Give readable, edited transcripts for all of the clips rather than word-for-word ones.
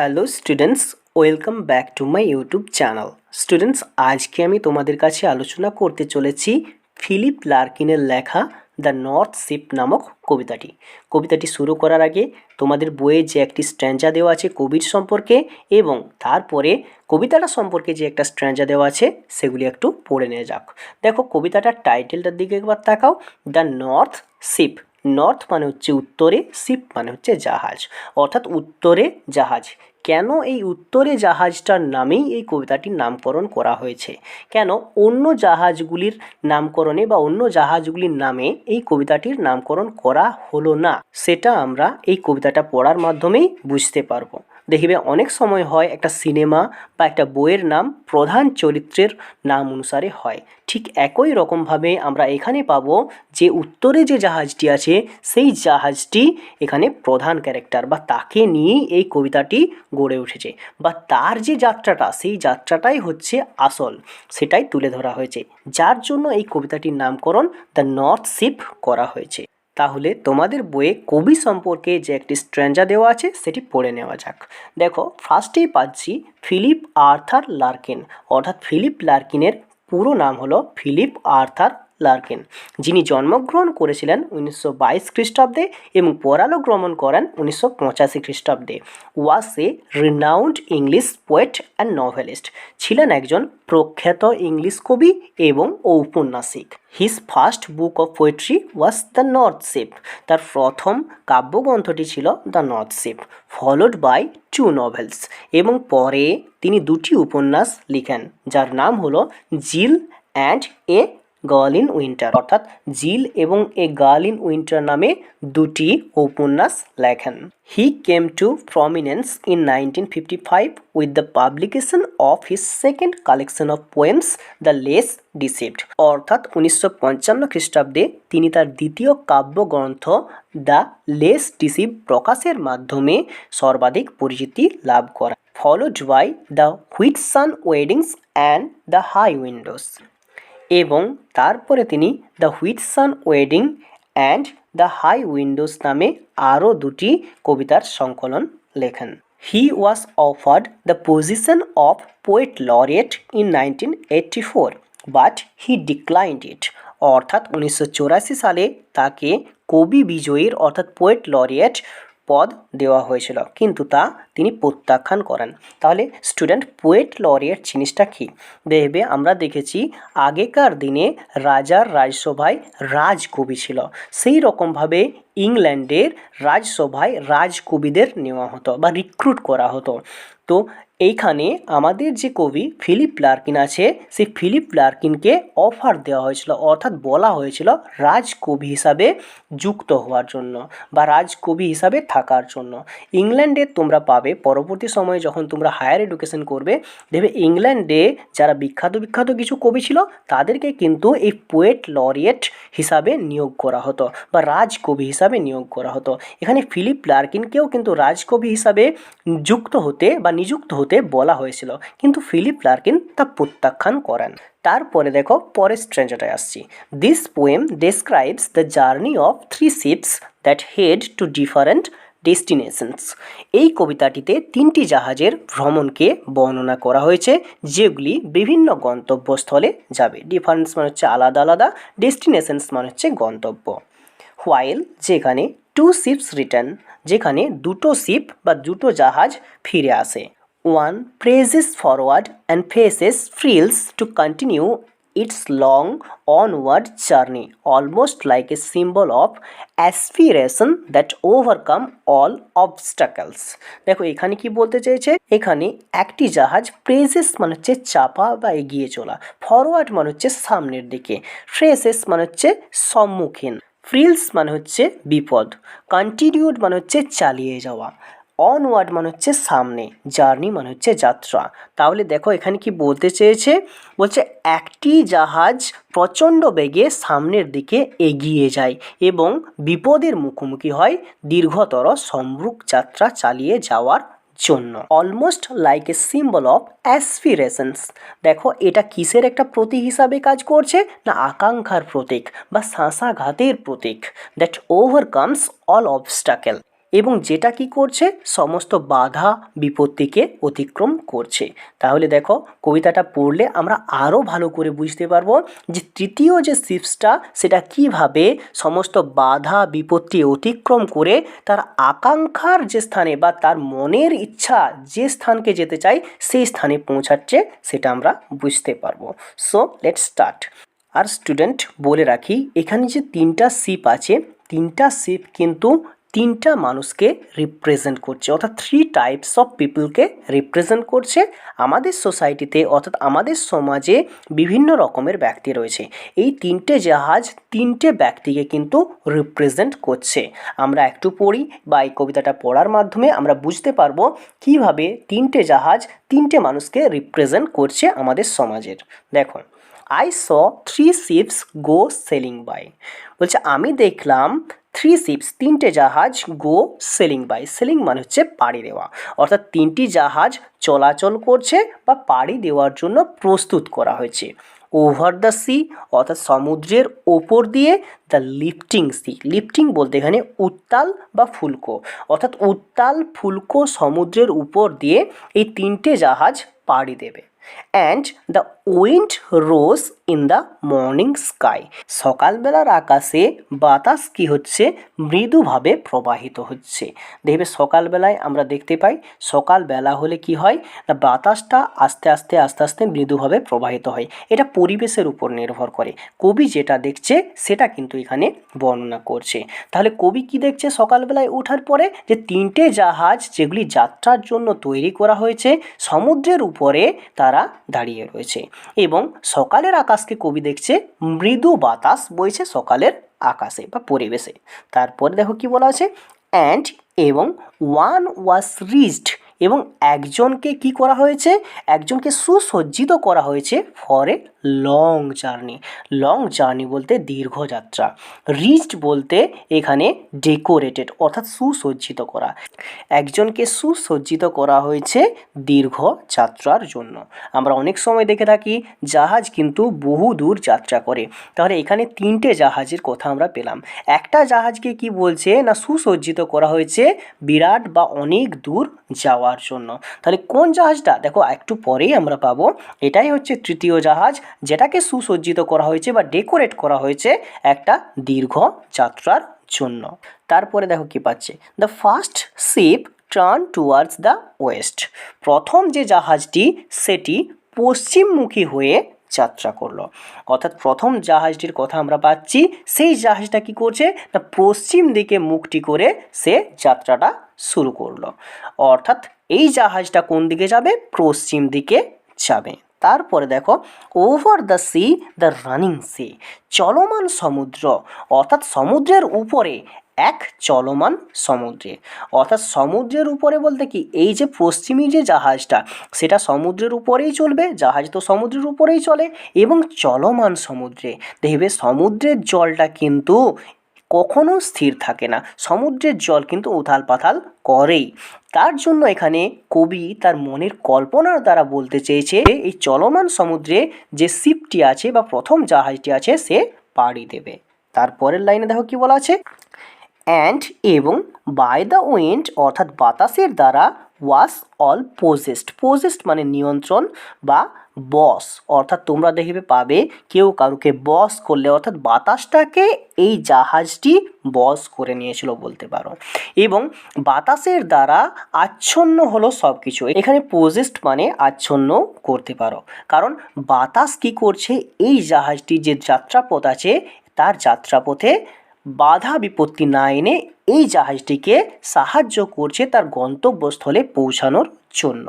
Hello students, welcome back to my YouTube channel. Students, আজকে আমি তোমাদের কাছে আলোচনা করতে চলেছি ফিলিপ লার্কিনের লেখা দ্য নর্থ শিপ নামক কবিতাটি শুরু করার আগে তোমাদের বইয়ে যে একটি স্ট্র্যাঞ্জা দেওয়া আছে কবির সম্পর্কে এবং তারপরে কবিতাটা সম্পর্কে যে একটা স্ট্র্যাঞ্জা দেওয়া আছে সেগুলি একটু পড়ে নেওয়া যাক। দেখো, কবিতাটার টাইটেলটার দিকে একবার তাকাও। The north sheep. নর্থ মানে হচ্ছে উত্তরে, শিপ মানে হচ্ছে জাহাজ, অর্থাৎ উত্তরে জাহাজ। কেন এই উত্তরে জাহাজটার নামেই এই কবিতাটির নামকরণ করা হয়েছে? কেন অন্য জাহাজগুলির নামকরণে বা অন্য জাহাজগুলির নামে এই কবিতাটির নামকরণ করা হলো না, সেটা আমরা এই কবিতাটা পড়ার মাধ্যমেই বুঝতে পারবো। দেখবে অনেক সময় হয় একটা সিনেমা বা একটা বইয়ের নাম প্রধান চরিত্রের নাম অনুসারে হয়। ঠিক একই রকমভাবে আমরা এখানে পাবো যে উত্তরে যে জাহাজটি আছে সেই জাহাজটি এখানে প্রধান ক্যারেক্টার বা তাকে নিয়েই এই কবিতাটি গড়ে উঠেছে, বা তার যে যাত্রাটা সেই যাত্রাটাই হচ্ছে আসল, সেটাই তুলে ধরা হয়েছে, যার জন্য এই কবিতাটির নামকরণ দ্য নর্থ শিপ করা হয়েছে। তাহলে তোমাদের বইয়ে কবি সম্পর্কে যে একটি স্ট্র্যাঞ্জা দেওয়া আছে সেটি পড়ে নেওয়া যাক। দেখো, ফার্স্টেই পাচ্ছি ফিলিপ আর্থার লার্কিন, অর্থাৎ ফিলিপ লার্কিনের পুরো নাম হলো ফিলিপ আর্থার লার্কিন, যিনি জন্মগ্রহণ করেছিলেন 1922 খ্রিস্টাব্দে এবং পরলোক গমন করেন 1985 খ্রিস্টাব্দে। Was a renowned English poet and novelist, ছিলেন একজন প্রখ্যাত ইংলিশ কবি এবং ঔপন্যাসিক। His first book of poetry was the north Ship, তার প্রথম কাব্যগ্রন্থটি ছিল the north Ship, followed by 2 novels, এবং পরে তিনি 2টি উপন্যাস লিখেন যার নাম হলো Jill and a Girl in Winter, অর্থাৎ জিল এবং এ গার্ল ইন উইন্টার নামে 2টি উপন্যাস লেখেন। He came to prominence in 1955 with the publication of his second collection of poems the Less Deceived, অর্থাৎ 1955 খ্রিস্টাব্দে তিনি তার দ্বিতীয় কাব্যগ্রন্থ দ্য লেস ডিসিভ প্রকাশের মাধ্যমে সর্বাধিক পরিচিতি লাভ করেন। Followed by the Whitsun weddings and the high windows, এবং তারপরে তিনি the Whitsun wedding and the high windows নামে আরও 2টি কবিতার সংকলন লেখেন। He was offered the position of poet laureate in 1984 but he declined it, অর্থাৎ 1984 সালে তাকে কবি বিজয়ীর অর্থাৎ পোয়েট লরিয়েট পদ দেওয়া হয়েছিল, কিন্তু তা তিনি প্রত্যাখ্যান করেন। তাহলে স্টুডেন্ট, পোয়েট লরিয়েট জিনিসটা কী? দেখবে আমরা দেখেছি আগেকার দিনে রাজার রাজসভায় রাজকবি ছিল, সেই রকমভাবে ইংল্যান্ডের রাজসভায় রাজকবিদের নেওয়া হতো বা রিক্রুট করা হতো। তো এইখানে আমাদের যে কবি ফিলিপ লার্কিন আছে, সেই ফিলিপ লার্কিনকে অফার দেওয়া হয়েছিল, অর্থাৎ বলা হয়েছিল রাজকবি হিসাবে যুক্ত হওয়ার জন্য বা রাজকবি হিসাবে থাকার জন্য। ইংল্যান্ডে তোমরা পাবে পরবর্তী সময়ে যখন তোমরা হায়ার এডুকেশন করবে, দেখবে ইংল্যান্ডে যারা বিখ্যাত কিছু কবি ছিল তাদেরকে কিন্তু এই পোয়েট লরিয়েট হিসাবে নিয়োগ করা হতো বা রাজকবি হিসাবে নিয়োগ করা হতো। এখানে ফিলিপ লার্কিনকেও কিন্তু রাজকবি হিসাবে যুক্ত হতে বা নিযুক্ত হতে বলা হয়েছিল, কিন্তু ফিলিপ লার্কিন তা প্রত্যাখ্যান করেন। তারপরে দেখো পরের স্ট্র্যাঞ্জাটায় আসছি। This poem describes the journey of 3 ships that head to different destinations. এই কবিতাটিতে 3টি জাহাজের ভ্রমণকে বর্ণনা করা হয়েছে, যেগুলি বিভিন্ন গন্তব্যস্থলে যাবে। ডিফারেন্স মানে হচ্ছে আলাদা আলাদা, ডেস্টিনেশনস মানে হচ্ছে গন্তব্য। হোয়াইল, যেখানে 2 শিপস রিটার্ন, যেখানে 2টো শিপ বা 2টো জাহাজ ফিরে আসে। 1 presses forward and faces Frills to continue its long onward journey, almost like a symbol of aspiration that overcome all obstacles. দেখো এখানে কি বলতে চেয়েছে, এখানে একটি জাহাজ প্রেসেস মানে হচ্ছে চাপা বা এগিয়ে চলা, ফরওয়ার্ড মানে হচ্ছে সামনের দিকে, ফ্রেসেস মানে হচ্ছে সম্মুখীন, ফ্রিলস মানে হচ্ছে বিপদ, কন্টিনিউড মানে হচ্ছে চালিয়ে যাওয়া, অনওয়ার্ড মানে হচ্ছে সামনে, জার্নি মানে হচ্ছে যাত্রা। তাহলে দেখো এখানে কি বলতে চেয়েছে, বলছে একটি জাহাজ প্রচণ্ড বেগে সামনের দিকে এগিয়ে যায় এবং বিপদের মুখোমুখি হয় দীর্ঘতর সম্মুখ যাত্রা চালিয়ে যাওয়ার জন্য। Almost like a symbol of aspirations, দেখো এটা কিসের একটা প্রতীক হিসাবে কাজ করছে না, আকাঙ্ক্ষার প্রতীক বা শ্বাসাঘাতের প্রতীক। দ্যাট ওভারকামস অল অবস্টাকেল, এবং যেটা কি করছে সমস্ত বাধা বিপত্তিকে অতিক্রম করছে। তাহলে দেখো কবিতাটা পড়লে আমরা আরও ভালো করে বুঝতে পারবো যে তৃতীয় যে শিপসটা সেটা কিভাবে সমস্ত বাধা বিপত্তি অতিক্রম করে তার আকাঙ্ক্ষার যে স্থানে বা তার মনের ইচ্ছা যে স্থানকে যেতে চাই সেই স্থানে পৌঁছাচ্ছে সেটা আমরা বুঝতে পারবো। So let's start. আর স্টুডেন্ট বলে রাখি, এখানে যে তিনটা শিপ আছে, তিনটা শিপ কিন্তু তিনটা মানুষকে রিপ্রেজেন্ট করছে, অর্থাৎ 3 টাইপস অফ পিপলকে রিপ্রেজেন্ট করছে। আমাদের সোসাইটিতে অর্থাৎ আমাদের সমাজে বিভিন্ন রকমের ব্যক্তি রয়েছে। এই তিনটে জাহাজ তিনটে ব্যক্তিকে কিন্তু রিপ্রেজেন্ট করছে। আমরা একটু পড়ি বা এই কবিতাটা পড়ার মাধ্যমে আমরা বুঝতে পারবো কিভাবে তিনটে জাহাজ তিনটে মানুষকে রিপ্রেজেন্ট করছে আমাদের সমাজের। দেখুন, I saw 3 ships go sailing by। বলছে আমি দেখলাম 3 ships, তিনটে জাহাজ go sailing by। সেলিং মানে হচ্ছে পাড়ি দেওয়া, অর্থাৎ তিনটি জাহাজ চলাচল করছে বা পাড়ি দেওয়ার জন্য প্রস্তুত করা হয়েছে। ওভার দ্য সি অর্থাৎ সমুদ্রের ওপর দিয়ে, দ্য লিফটিং সি, লিফটিং বলতে এখানে উত্তাল বা ফুলকো, অর্থাৎ উত্তাল ফুলকো সমুদ্রের উপর দিয়ে এই তিনটে জাহাজ পাড়ি দেবে। And the wind rose in the morning sky, সকালবেলার আকাশে বাতাস কি হচ্ছে মৃদুভাবে প্রবাহিত হচ্ছে। দেখবে সকালবেলায় আমরা দেখতে পাই সকালবেলা হলে কি হয় না বাতাসটা আস্তে আস্তে আস্তে আস্তে মৃদুভাবে প্রবাহিত হয়। এটা পরিবেশের উপর নির্ভর করে। কবি যেটা দেখছে সেটা কিন্তু এখানে বর্ণনা করছে। তাহলে কবি কি দেখছে সকালবেলায় ওঠার পরে যে তিনটে জাহাজ যেগুলি যাত্রার জন্য তৈরি করা হয়েছে সমুদ্রের উপরে তারা দাঁড়িয়ে রয়েছে এবং সকালের আকাশকে কবি দেখছে মৃদু বাতাস বইছে সকালের আকাশে বা পরিবেশে। তারপরে দেখো কি বলা আছে, অ্যান্ড এবং ওয়ান ওয়াজ রিচড, এবং একজনকে কি করা হয়েছে একজনকে সুসজ্জিত করা হয়েছে for a long journey. Long journey বলতে দীর্ঘযাত্রা, রিচড বলতে এখানে ডেকোরেটেড অর্থাৎ সুসজ্জিত করা। একজনকে সুসজ্জিত করা হয়েছে দীর্ঘ যাত্রার জন্য। আমরা অনেক সময় দেখে থাকি জাহাজ কিন্তু বহু দূর যাত্রা করে, তাহলে এখানে তিনটে জাহাজের কথা আমরা পেলাম। একটা জাহাজকে কি বলছে না সুসজ্জিত করা হয়েছে বিরাট বা অনেক দূর যাওয়ার জন্য। তাহলে কোন জাহাজটা দেখো একটু পরেই আমরা পাবো। এটাই হচ্ছে তৃতীয় জাহাজ যেটাকে সুসজ্জিত করা হয়েছে বা ডেকোরেট করা হয়েছে একটা দীর্ঘ যাত্রার জন্য। তারপরে দেখো কি পাচ্ছে, the first ship turn towards the West, প্রথম যে জাহাজটি সেটি পশ্চিমমুখী হয়ে যাত্রা করলো। অর্থাৎ প্রথম জাহাজটির কথা আমরা পাচ্ছি, সেই জাহাজটা কি করছে না পশ্চিম দিকে মুখটি করে সে যাত্রাটা শুরু করলো। অর্থাৎ এই জাহাজটা কোন দিকে যাবে পশ্চিম দিকে যাবে। তারপরে দেখো, over the sea the running sea, চলমান সমুদ্র, অর্থাৎ সমুদ্রের উপরে এক চলমান সমুদ্রে। অর্থাৎ সমুদ্রের উপরে বলতে কি এই যে পশ্চিমী যে জাহাজটা সেটা সমুদ্রের উপরেই চলবে, জাহাজ তো সমুদ্রের উপরেই চলে, এবং চলমান সমুদ্রে দেখবে সমুদ্রের জলটা কিন্তু কখনো স্থির থাকে না, সমুদ্রের জল কিন্তু উথাল পাথাল করেই। তার জন্য এখানে কবি তার মনের কল্পনার দ্বারা বলতে চেয়েছে এই চলমান সমুদ্রে যে শিপটি আছে বা প্রথম জাহাজটি আছে সে পাড়ি দেবে। তারপরের লাইনে দেখো কি বলা আছে, অ্যান্ড এবং বাই দ্য উইন্ড অর্থাৎ বাতাসের দ্বারা ওয়াস অল পোজেসড, পোজেসড মানে নিয়ন্ত্রণ বা বস, অর্থাৎ তোমরা দেখবে পাবে কেউ কারুকে বস করলে অর্থাৎ বাতাসটাকে এই জাহাজটি বস করে নিয়েছিল বলতে পারো। এবং বাতাসের দ্বারা আচ্ছন্ন হলো সব কিছু, এখানে পোজেসড মানে আচ্ছন্ন করতে পারো, কারণ বাতাস কি করছে এই জাহাজটি যে যাত্রাপথ আছে তার যাত্রাপথে বাধা বিপত্তি না এনে এই জাহাজটিকে সাহায্য করছে তার গন্তব্যস্থলে পৌঁছানোর জন্য।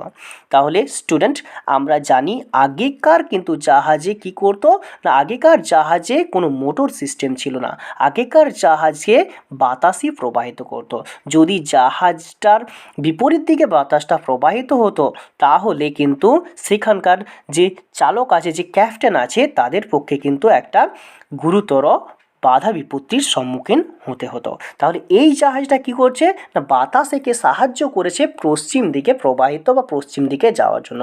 তাহলে স্টুডেন্ট আমরা জানি আগেকার কিন্তু জাহাজে কি করতো না আগেকার জাহাজে কোনো মোটর সিস্টেম ছিল না, আগেকার জাহাজে বাতাসই প্রবাহিত করতো। যদি জাহাজটার বিপরীত দিকে বাতাসটা প্রবাহিত হতো তাহলে কিন্তু সেখানকার যে চালক আছে যে ক্যাপ্টেন আছে তাদের পক্ষে কিন্তু একটা গুরুতর বাধা বিপত্তির সম্মুখীন হতে হতো। তাহলে এই জাহাজটা কি করছে না বাতাসকে সাহায্য করেছে পশ্চিম দিকে প্রবাহিত বা পশ্চিম দিকে যাওয়ার জন্য।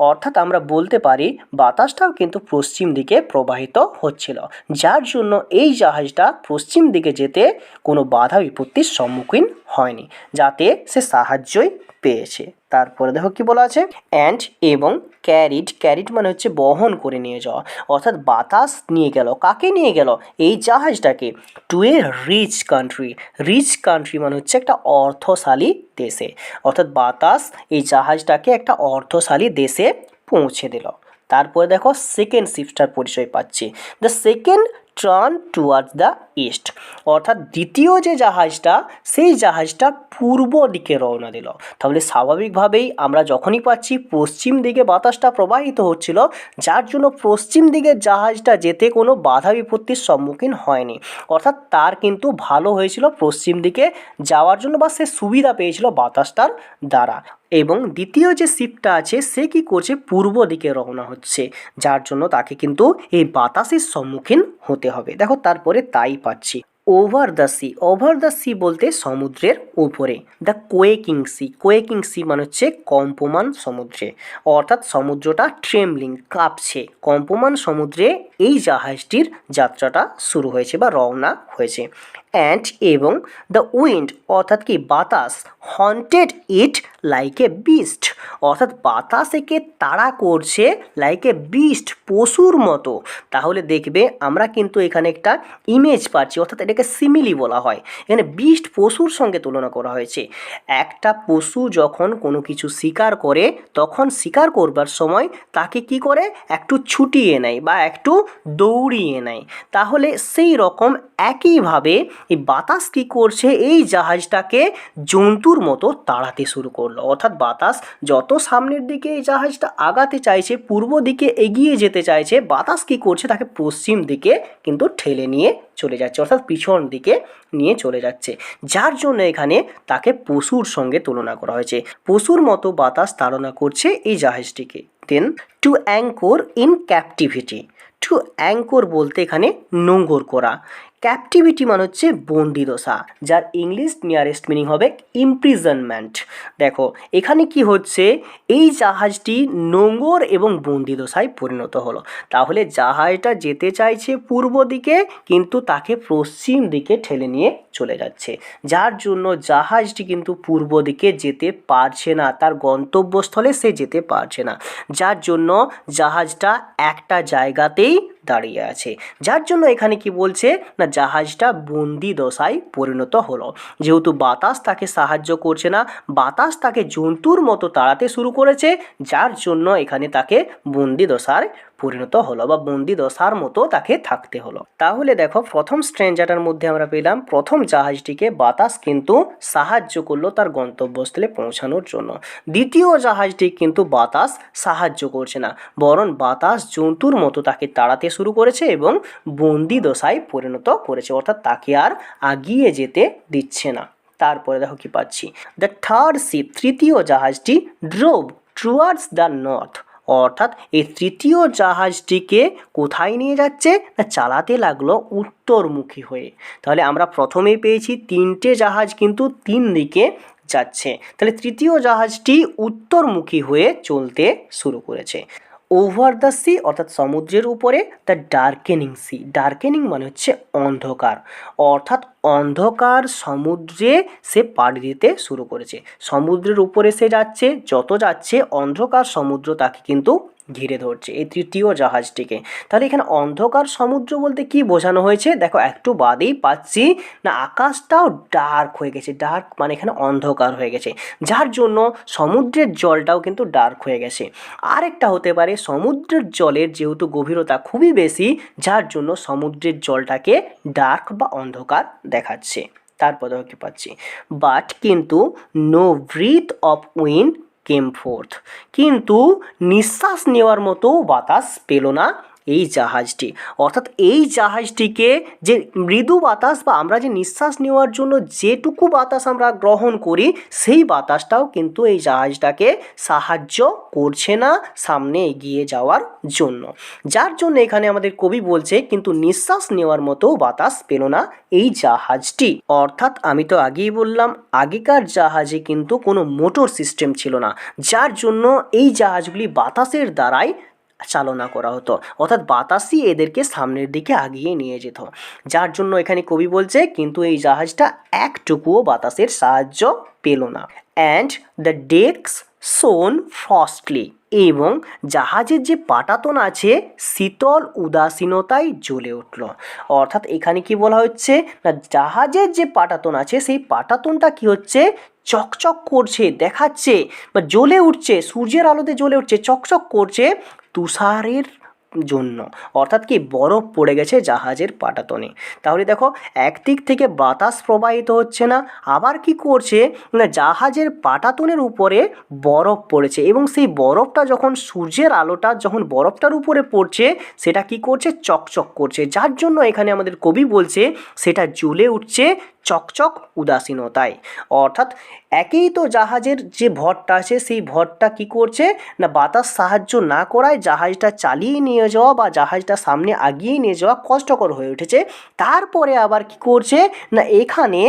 অর্থাৎ আমরা বলতে পারি বাতাসটাও কিন্তু পশ্চিম দিকে প্রবাহিত হচ্ছিল, যার জন্য এই জাহাজটা পশ্চিম দিকে যেতে কোনো বাধা বিপত্তির সম্মুখীন হয়নি, যাতে সে সাহায্যই পেয়েছে। তারপরে দেখো কি বলা আছে, অ্যান্ড এবং ক্যারিড, ক্যারিড মানে হচ্ছে বহন করে নিয়ে যাওয়া, অর্থাৎ বাতাস নিয়ে গেল, কাকে নিয়ে গেল, এই জাহাজটাকে, to a rich country. Rich country মানে হচ্ছে একটা অর্থশালী দেশে, অর্থাৎ বাতাস এই জাহাজটাকে একটা অর্থশালী দেশে পৌঁছে দিল। তারপরে দেখো সেকেন্ড শিপটার পরিচয় পাচ্ছি, the second turn towards the east, অর্থাৎ দ্বিতীয় যে জাহাজটা, সেই জাহাজটা পূর্ব দিকে রওনা দিল। তাহলে স্বাভাবিকভাবেই আমরা যখনই পাচ্ছি পশ্চিম দিকে বাতাসটা প্রবাহিত হচ্ছিল, যার জন্য পশ্চিম দিকের জাহাজটা যেতে কোনো বাধা বিপত্তির সম্মুখীন হয়নি, অর্থাৎ তার কিন্তু ভালো হয়েছিল পশ্চিম দিকে যাওয়ার জন্য, বা সে সুবিধা পেয়েছিল বাতাসটার দ্বারা। এবং দ্বিতীয় যে শিপটা আছে সে কী করছে, পূর্ব দিকে রওনা হচ্ছে, যার জন্য তাকে কিন্তু এই বাতাসের সম্মুখীন হতে হবে। দেখো তারপরে তাই পাচ্ছি, over the C, over the C বলতে সমুদ্রের উপরে, দ্য কোয়েকিং সি, কোয়েকিং সি মানে হচ্ছে কম্পমান সমুদ্রে, অর্থাৎ সমুদ্রটা ট্রেমলিং, কাঁপছে, কম্পমান সমুদ্রে এই জাহাজটির যাত্রাটা শুরু হয়েছে বা রওনা হয়েছে। অ্যান্ড এবং দ্য উইন্ড, অর্থাৎ কি বাতাস, haunted it like a beast, অর্থাৎ বাতাস একে তাড়া করছে লাইক এ বিস্ট, পশুর মতো। তাহলে দেখবে আমরা কিন্তু এখানে একটা ইমেজ পাচ্ছি, অর্থাৎ এটাকে সিমিলি বলা হয়। এখানে বিস্ট পশুর সঙ্গে তুলনা করা হয়েছে। একটা পশু যখন কোনো কিছু শিকার করে, তখন শিকার করবার সময় তাকে কি করে, একটু ছুটিয়ে নেয় বা একটু দৌড়িয়ে নেয়। তাহলে সেই রকম একইভাবে এই বাতাস কী করছে, এই জাহাজটাকে জন্তুর মতো তাড়াতে শুরু করলো, অর্থাৎ বাতাস যত সামনের দিকে এই জাহাজটা আগাতে চাইছে, পূর্ব দিকে এগিয়ে যেতে চাইছে, বাতাস কী করছে, তাকে পশ্চিম দিকে কিন্তু ঠেলে নিয়ে চলে যাচ্ছে, অর্থাৎ পিছন দিকে নিয়ে চলে যাচ্ছে, যার জন্য এখানে তাকে পশুর সঙ্গে তুলনা করা হয়েছে। পশুর মতো বাতাস তাড়না করছে এই জাহাজটিকে। Then to anchor in captivity, to anchor বলতে এখানে নোঙর করা, ক্যাপটিভিটি মানে হচ্ছে বন্দিদশা, যার ইংলিশ নিয়ারেস্ট মিনিং হবে ইমপ্রিজনমেন্ট। দেখো এখানে কি হচ্ছে, এই জাহাজটি নোঙর এবং বন্দিদশায় পরিণত হলো। তাহলে জাহাজটা যেতে চাইছে পূর্ব দিকে, কিন্তু তাকে পশ্চিম দিকে ঠেলে নিয়ে চলে যাচ্ছে, যার জন্য জাহাজটি কিন্তু পূর্ব দিকে যেতে পারছে না, তার গন্তব্যস্থলে সে যেতে পারছে না, যার জন্য জাহাজটা একটা জায়গাতেই দাঁড়িয়ে আছে। যার জন্য এখানে কি বলছে না, জাহাজটা বন্দি দশায় পরিণত হলো, যেহেতু বাতাস তাকে সাহায্য করছে না, বাতাস তাকে জন্তুর মতো তাড়াতে শুরু করেছে, যার জন্য এখানে তাকে বন্দি দশায় পরিণত হলো বা বন্দি দশার মতো তাকে থাকতে হলো। তাহলে দেখো প্রথম স্ট্রেঞ্জারটার মধ্যে আমরা পেলাম প্রথম জাহাজটিকে বাতাস কিন্তু সাহায্য করলো তার গন্তব্যস্থলে পৌঁছানোর জন্য, দ্বিতীয় জাহাজটি কিন্তু বাতাস সাহায্য করছে না, বরং বাতাস জন্তুর মতো তাকে তাড়াতে শুরু করেছে এবং বন্দি দশায় পরিণত করেছে, অর্থাৎ তাকে আর আগিয়ে যেতে দিচ্ছে না। তারপরে দেখো কি পাচ্ছি, দ্য থার্ড শিপ, তৃতীয় জাহাজটি ড্রোভ টুয়ার্ডস দ্য নর্থ, অর্থাৎ এই তৃতীয় জাহাজটিকে কোথায় নিয়ে যাচ্ছে না, চালাতে লাগলো উত্তরমুখী হয়ে। তাহলে আমরা প্রথমেই পেয়েছি তিনটে জাহাজ কিন্তু তিন দিকে যাচ্ছে, তাহলে তৃতীয় জাহাজটি উত্তরমুখী হয়ে চলতে শুরু করেছে। ওভার দ্য সি অর্থাৎ সমুদ্রের উপরে, দ্য ডার্কেনিং সি, ডার্কেনিং মানে হচ্ছে অন্ধকার, অর্থাৎ অন্ধকার সমুদ্রে সে পাড়ি দিতে শুরু করেছে, সমুদ্রের উপরে সে যাচ্ছে, যত যাচ্ছে অন্ধকার সমুদ্র তাকে কিন্তু ঘিরে ধরছে এই তৃতীয় জাহাজটিকে। তাহলে এখানে অন্ধকার সমুদ্র বলতে কি বোঝানো হয়েছে, দেখো একটু বাদেই পাচ্ছি না, আকাশটাও ডার্ক হয়ে গেছে, ডার্ক মানে এখানে অন্ধকার হয়ে গেছে, যার জন্য সমুদ্রের জলটাও কিন্তু ডার্ক হয়ে গেছে। আরেকটা হতে পারে সমুদ্রের জলের যেহেতু গভীরতা খুবই বেশি, যার জন্য সমুদ্রের জলটাকে ডার্ক বা অন্ধকার দেখাচ্ছে। তারপর দেখো কি পাচ্ছি, বাট কিন্তু no breath of wind came forth, কিন্তু নিঃশ্বাস নেওয়ার মতো বাতাস পেল না এই জাহাজটি। অর্থাৎ এই জাহাজটিকে যে মৃদু বাতাস বা আমরা যে নিঃশ্বাস নেওয়ার জন্য যেটুকু বাতাস আমরা গ্রহণ করি সেই বাতাসটাও কিন্তু এই জাহাজটাকে সাহায্য করছে না সামনে এগিয়ে যাওয়ার জন্য। যার জন্য এখানে আমাদের কবি বলছে কিন্তু নিঃশ্বাস নেওয়ার মতো বাতাস পেল না এই জাহাজটি। অর্থাৎ আমি তো আগেই বললাম আগেকার জাহাজে কিন্তু কোনো মোটর সিস্টেম ছিল না, যার জন্য এই জাহাজগুলি বাতাসের দ্বারাই চালনা করা হতো, অর্থাৎ বাতাসই এদেরকে সামনের দিকে আগিয়ে নিয়ে যেত। যার জন্য এখানে কবি বলছে কিন্তু এই জাহাজটা একটুকুও বাতাসের সাহায্য পেল না। অ্যান্ড দ্য ডেকস শোন ফ্রস্টলি, এবং জাহাজের যে পাটাতন আছে শীতল উদাসীনতায় জ্বলে উঠল। অর্থাৎ এখানে কি বলা হচ্ছে না, জাহাজের যে পাটাতন আছে সেই পাটাতনটা কি হচ্ছে, চকচক করছে, দেখাচ্ছে বা জ্বলে উঠছে, সূর্যের আলোতে জ্বলে উঠছে, চকচক করছে তুষারের জন্য। অর্থাৎ কি বরফ পড়ে গেছে জাহাজের পাটাতনে। তাহলে দেখো একদিক থেকে বাতাস প্রবাহিত হচ্ছে না, আবার কি করছে না জাহাজের পাটাতনের উপরে বরফ পড়েছে, এবং সেই বরফটা যখন সূর্যের আলোটা যখন বরফটার উপরে পড়ছে সেটা কি করছে, চকচক করছে। যার জন্য এখানে আমাদের কবি বলছে সেটা জ্বলে উঠছে চকচক উদাসীনতায়। অর্থাৎ একেই তো জাহাজের যে ভরটা আছে সেই ভরটা কি করছে না বাতাস সাহায্য না করায় জাহাজটা চালিয়ে নিয়ে যাওয়া বা জাহাজটা সামনে আগিয়ে নিয়ে যাওয়া কষ্টকর হয়ে উঠেছে। তারপরে আবার কি করছে না এখানে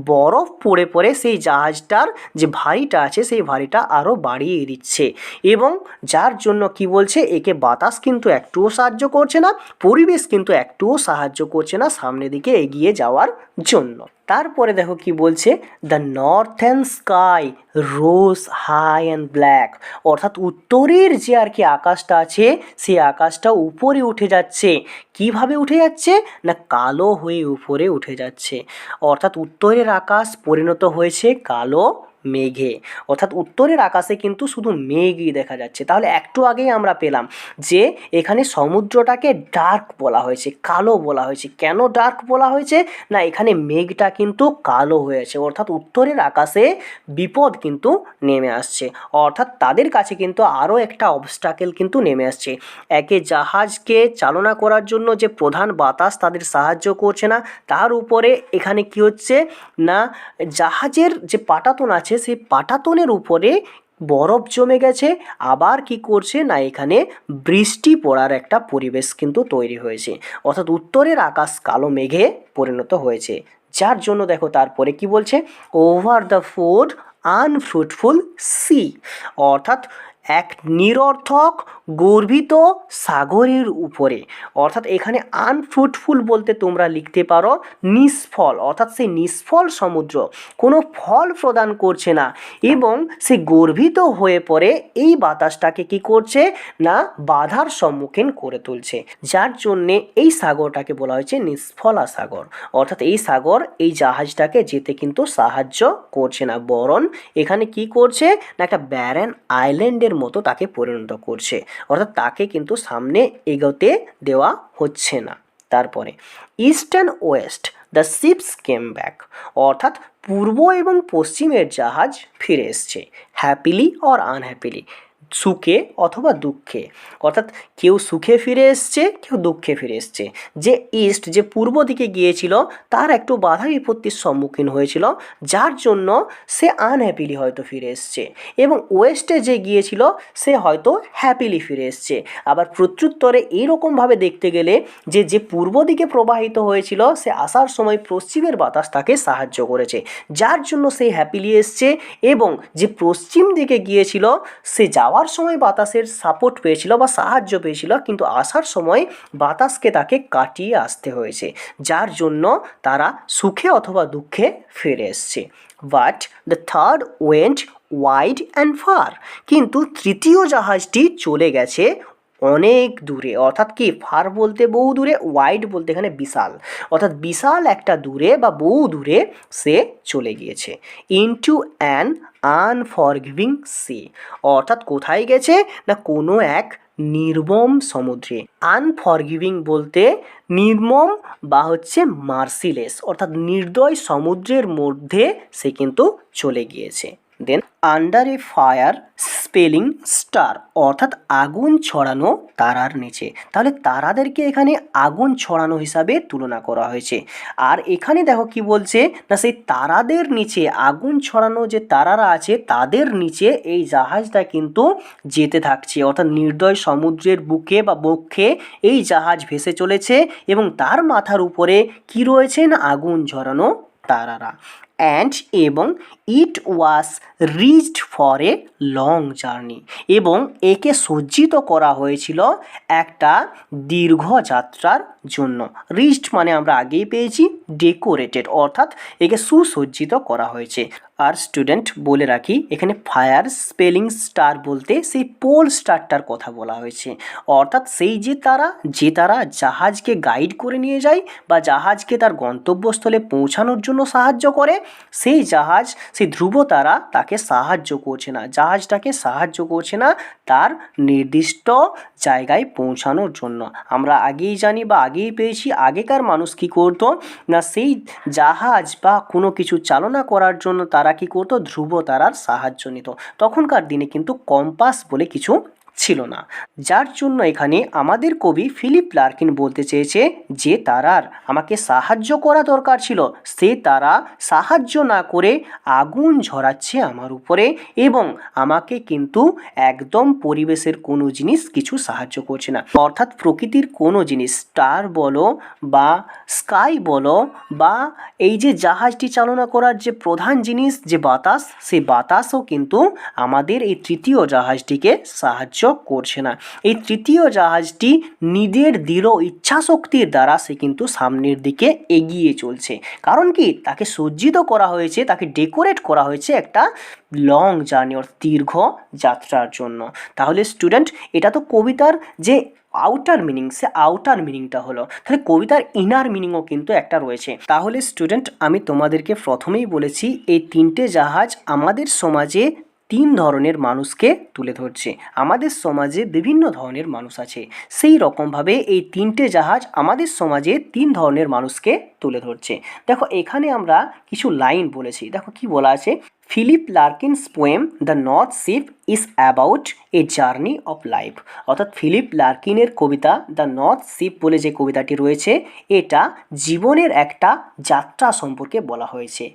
বরফ পড়ে পড়ে সেই জাহাজটার যে ভারীটা আছে সেই ভারীটা আরও বাড়িয়ে দিচ্ছে, এবং যার জন্য কি বলছে একে বাতাস কিন্তু একটুও সাহায্য করছে না, পরিবেশ কিন্তু একটুও সাহায্য করছে না সামনের দিকে এগিয়ে যাওয়ার জন্য। তারপরে দেখো কি বলছে, the northern sky rose high and black, অর্থাৎ উত্তরের যে আর কি আকাশটা আছে সেই আকাশটা উপরে উঠে যাচ্ছে। কিভাবে উঠে যাচ্ছে না কালো হয়ে উপরে উঠে যাচ্ছে। অর্থাৎ উত্তরের আকাশ পরিণত হয়েছে কালো মেঘে। অর্থাৎ উত্তরের আকাশে কিন্তু শুধু মেঘই দেখা যাচ্ছে। তাহলে একটু আগেই আমরা পেলাম যে এখানে সমুদ্রটাকে ডার্ক বলা হয়েছে, কালো বলা হয়েছে। কেন ডার্ক বলা হয়েছে না এখানে মেঘটা কিন্তু কালো হয়েছে, অর্থাৎ উত্তরের আকাশে বিপদ কিন্তু নেমে আসছে। অর্থাৎ তাদের কাছে কিন্তু আরও একটা অবস্টাকেল কিন্তু নেমে আসছে। একে জাহাজকে চালনা করার জন্য যে প্রধান বাতাস তাদের সাহায্য করছে না, তার উপরে এখানে কি হচ্ছে না জাহাজের যে পাটাতন আছে সেই পাটাতনের উপরে বরফ জমে গেছে। আবার কি করছে না এখানে বৃষ্টি পড়ার একটা পরিবেশ কিন্তু তৈরি হয়েছে, অর্থাৎ উত্তরের আকাশ কালো মেঘে পরিণত হয়েছে। যার জন্য দেখো তারপরে কি বলছে, over the food unfruitful sea, অর্থাৎ এক নিরর্থক গর্বিত সাগরের উপরে। অর্থাৎ এখানে আনফ্রুটফুল বলতে তোমরা লিখতে পারো নিষ্ফল, অর্থাৎ সেই নিষ্ফল সমুদ্র কোনো ফল প্রদান করছে না, এবং সে গর্বিত হয়ে পড়ে এই বাতাসটাকে কি করছে না বাধার সম্মুখীন করে তুলছে। যার জন্যে এই সাগরটাকে বলা হয়েছে নিষ্ফলা সাগর। অর্থাৎ এই সাগর এই জাহাজটাকে যেতে কিন্তু সাহায্য করছে না, বরং এখানে কি করছে না একটা ব্যারেন আইল্যান্ডের মতো তাকে পরিণত করছে, অর্থাৎ তাকে কিন্তু সামনে এগোতে দেওয়া হচ্ছে না। তারপরে east and West the ships came back, অর্থাৎ পূর্ব এবং পশ্চিমের জাহাজ ফিরে এসছে, হ্যাপিলি অর আনহ্যাপিলি, সুখে অথবা দুঃখে। অর্থাৎ কেউ সুখে ফিরে এসছে, কেউ দুঃখে ফিরে এসছে। যে ইস্ট যে পূর্ব দিকে গিয়েছিল তার একটু বাধা বিপত্তির সম্মুখীন হয়েছিল, যার জন্য সে আনহ্যাপিলি হয়তো ফিরে এসছে, এবং ওয়েস্টে যে গিয়েছিল সে হয়তো হ্যাপিলি ফিরে এসছে। আবার প্রত্যুত্তরে এইরকমভাবে দেখতে গেলে যে যে পূর্ব দিকে প্রবাহিত হয়েছিল সে আসার সময় পশ্চিমের বাতাস তাকে সাহায্য করেছে, যার জন্য সে হ্যাপিলি এসছে, এবং যে পশ্চিম দিকে গিয়েছিল সে যাওয়ার সময় বাতাসের সাপোর্ট পেয়েছিল বা সাহায্য পেয়েছিল, কিন্তু আসার সময় বাতাসকে তাকে কাটিয়ে আসতে হয়েছে, যার জন্য তারা সুখে অথবা দুঃখে ফিরে এসছে। But the third went wide and far, কিন্তু তৃতীয় জাহাজটি চলে গেছে অনেক দূরে। অর্থাৎ কি ফার বলতে বহু দূরে, ওয়াইড বলতে এখানে বিশাল, অর্থাৎ বিশাল একটা দূরে বা বহু দূরে সে চলে গিয়েছে। ইনটু অ্যান আনফরগিভিং সি, অর্থাৎ কোথায় গেছে না কোনো এক নির্মম সমুদ্রে। আনফরগিভিং বলতে নির্মম বা হচ্ছে মার্সিলেস, অর্থাৎ নির্দয় সমুদ্রের মধ্যে সে কিন্তু চলে গিয়েছে। দেন আন্ডার এ ফায়ার স্পেলিং স্টার অর্থাৎ আগুন ছড়ানো তারার নিচে। তাহলে তারাদেরকে এখানে আগুন ছড়ানো হিসাবে তুলনা করা হয়েছে। আর এখানে দেখো কি বলছে না, সেই তারাদের নিচে আগুন ছড়ানো যে তারারা আছে তাদের নিচে এই জাহাজটা কিন্তু যেতে থাকছে, অর্থাৎ নির্দয় সমুদ্রের বুকে বা বক্ষে এই জাহাজ ভেসে চলেছে এবং তার মাথার উপরে কি রয়েছে না আগুন ঝরানো তারারা। অ্যান্ড এবং it was reached for a long journey, এবং একে সজ্জিত করা হয়েছিল একটা দীর্ঘ যাত্রার জন্য। রিচড মানে আমরা আগেই পেয়েছি ডেকোরেটেড, অর্থাৎ একে সুসজ্জিত করা হয়েছে। আর স্টুডেন্ট বলে রাখি, এখানে ফায়ার স্পেলিং স্টার বলতে সেই পোল স্টারটার কথা বলা হয়েছে, অর্থাৎ সেই যে তারা জাহাজকে গাইড করে নিয়ে যায় বা জাহাজকে তার গন্তব্যস্থলে পৌঁছানোর জন্য সাহায্য করে, সেই জাহাজ, সেই ধ্রুব তারা তাকে সাহায্য করছে না, জাহাজটাকে সাহায্য করছে না তার নির্দিষ্ট জায়গায় পৌঁছানোর জন্য। আমরা আগেই জানি বা আগেই পেয়েছি, আগেকার মানুষ কী করতো না, সেই জাহাজ বা কোনো কিছু চালনা করার জন্য তারা কী করতো, ধ্রুব তারার সাহায্য নিত। তখনকার দিনে কিন্তু কম্পাস বলে কিছু ছিল না, যার জন্য এখানে আমাদের কবি ফিলিপ লার্কিন বলতে চেয়েছে যে তারার আমাকে সাহায্য করা দরকার ছিল, সে তারা সাহায্য না করে আগুন ঝরাচ্ছে আমার উপরে এবং আমাকে কিন্তু একদম পরিবেশের কোনো জিনিস কিছু সাহায্য করছে না। অর্থাৎ প্রকৃতির কোনো জিনিস, স্টার বলো বা স্কাই বলো বা এই যে জাহাজটি চালনা করার যে প্রধান জিনিস যে বাতাস, সেই বাতাসও কিন্তু আমাদের এই তৃতীয় জাহাজটিকে সাহায্য করছে না। এই তৃতীয় জাহাজটি নিজের দৃঢ় ইচ্ছাশক্তির দ্বারা সে কিন্তু সামনের দিকে এগিয়ে চলছে। কারণ কি, তাকে সজ্জিত করা হয়েছে, তাকে ডেকোরেট করা হয়েছে একটা লং জার্নি অর দীর্ঘ যাত্রার জন্য। তাহলে স্টুডেন্ট, এটা তো কবিতার যে আউটার মিনিং, সে আউটার মিনিংটা হলো, তাহলে কবিতার ইনার মিনিংও কিন্তু একটা রয়েছে। তাহলে স্টুডেন্ট, আমি তোমাদেরকে প্রথমেই বলেছি এই তিনটে জাহাজ আমাদের সমাজে তিন ধরনের মানুষকে তুলে ধরছে। আমাদের সমাজে বিভিন্ন ধরনের মানুষ আছে, সেই রকমভাবে এই তিনটে জাহাজ আমাদের সমাজে তিন ধরনের মানুষকে তুলে ধরছে। দেখো এখানে আমরা কিছু লাইন বলেছি, দেখো কি বলা আছে, Philip Larkin's poem the north Ship is about a journey of life. অর্থাৎ ফিলিপ লার্কিনের কবিতা দ্য নর্থ শিপ বলে যে কবিতাটি রয়েছে, এটা জীবনের একটা যাত্রা সম্পর্কে বলা হয়েছে।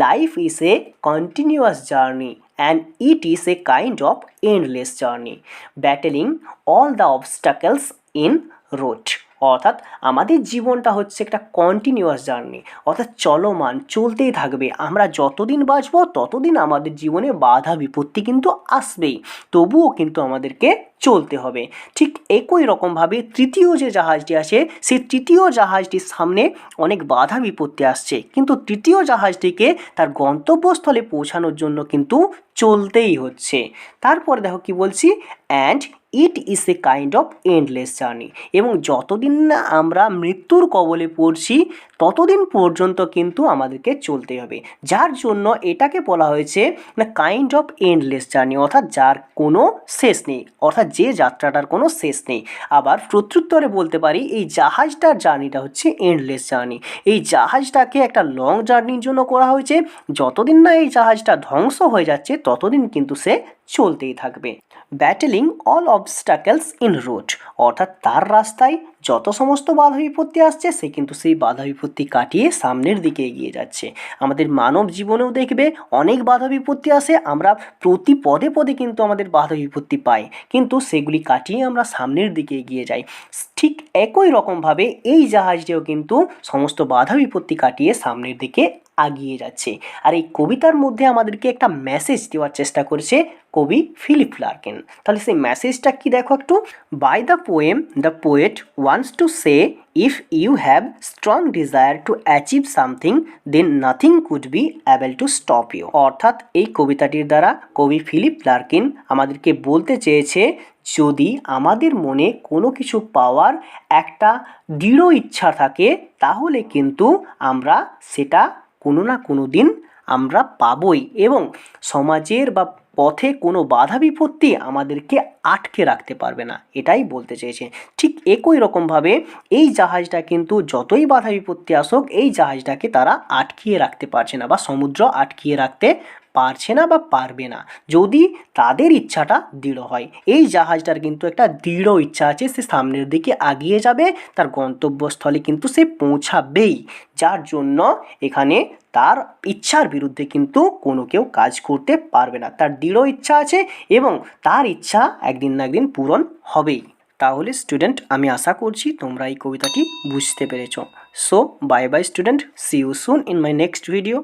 Life is a continuous journey and it is a kind of endless journey battling all the obstacles in road। অর্থাৎ আমাদের জীবনটা হচ্ছে একটা কন্টিনিউয়াস জার্নি, অর্থাৎ চলমান, চলতেই থাকবে। আমরা যতদিন বাঁচবো ততদিন আমাদের জীবনে বাধা বিপত্তি কিন্তু আসবেই, তবুও কিন্তু আমাদেরকে চলতে হবে। ঠিক একই রকমভাবে তৃতীয় যে জাহাজটি আছে, সেই তৃতীয় জাহাজটির সামনে অনেক বাধা বিপত্তি আসছে, কিন্তু তৃতীয় জাহাজটিকে তার গন্তব্যস্থলে পৌঁছানোর জন্য কিন্তু চলতেই হচ্ছে। তারপর দেখো কি বলছি, and it is a kind of endless journey, এবং যতদিন না আমরা মৃত্যুর কবলে পড়ছি ততদিন পর্যন্ত কিন্তু আমাদেরকে চলতে হবে, যার জন্য এটাকে বলা হয়েছে না কাইন্ড অফ এন্ডলেস জার্নি, অর্থাৎ যার কোনো শেষ নেই, অর্থাৎ যে যাত্রাটার কোনো শেষ নেই। আবার প্রত্যুত্তরে বলতে পারি এই জাহাজটার জার্নিটা হচ্ছে এন্ডলেস জার্নি। এই জাহাজটাকে একটা লং জার্নির জন্য করা হয়েছে, যতদিন না এই জাহাজটা ধ্বংস হয়ে যাচ্ছে ততদিন কিন্তু সে চলতেই থাকবে। ব্যাটেলিং অল অবস্টাকেলস ইন রোড, অর্থাৎ তার রাস্তায় যত সমস্ত বাধা বিপত্তি আসছে সে কিন্তু সেই বাধা বিপত্তি কাটিয়ে সামনের দিকে এগিয়ে যাচ্ছে। আমাদের মানব জীবনেও দেখবে অনেক বাধা বিপত্তি আসে, আমরা প্রতি পদে পদে কিন্তু আমাদের বাধা বিপত্তি পাই, কিন্তু সেগুলি কাটিয়ে আমরা সামনের দিকে এগিয়ে যাই। ঠিক একই রকমভাবে এই জাহাজটিও কিন্তু সমস্ত বাধা বিপত্তি কাটিয়ে সামনের দিকে এগিয়ে যাচ্ছে। আর এই কবিতার মধ্যে আমাদেরকে একটা মেসেজ দেওয়ার চেষ্টা করেছে কবি ফিলিপ লার্কিন। তাহলে সেই মেসেজটা কি দেখো একটু, by the poem the poet wants to say if you have strong desire to achieve something then nothing could be able to stop you. অর্থাৎ এই কবিতাটির দ্বারা কবি ফিলিপ লার্কিন আমাদেরকে বলতে চেয়েছে, যদি আমাদের মনে কোনো কিছু পাওয়ার একটা দৃঢ় ইচ্ছা থাকে তাহলে কিন্তু আমরা সেটা কোনো না কোনো দিন আমরা পাবই, এবং সমাজের বা পথে কোনো বাধা বিপত্তি আমাদেরকে আটকে রাখতে পারবে না, এটাই বলতে চেয়েছে। ঠিক একই রকমভাবে এই জাহাজটা কিন্তু যতই বাধা বিপত্তি আসুক এই জাহাজটাকে তারা আটকিয়ে রাখতে পারছে না বা সমুদ্র আটকিয়ে রাখতে পারছে না বা পারবে না, যদি তাদের ইচ্ছাটা দৃঢ় হয়। এই জাহাজটার কিন্তু একটা দৃঢ় ইচ্ছা আছে, সে সামনের দিকে এগিয়ে যাবে, তার গন্তব্যস্থলে কিন্তু সে পৌঁছাবেই। যার জন্য এখানে তার ইচ্ছার বিরুদ্ধে কিন্তু কোনো কেউ কাজ করতে পারবে না। তার দৃঢ় ইচ্ছা আছে এবং তার ইচ্ছা একদিন না একদিন পূরণ হবেই। তাহলে স্টুডেন্ট, আমি আশা করছি তোমরা এই কবিতাটি বুঝতে পেরেছ। So bye bye student, see you soon in my next video.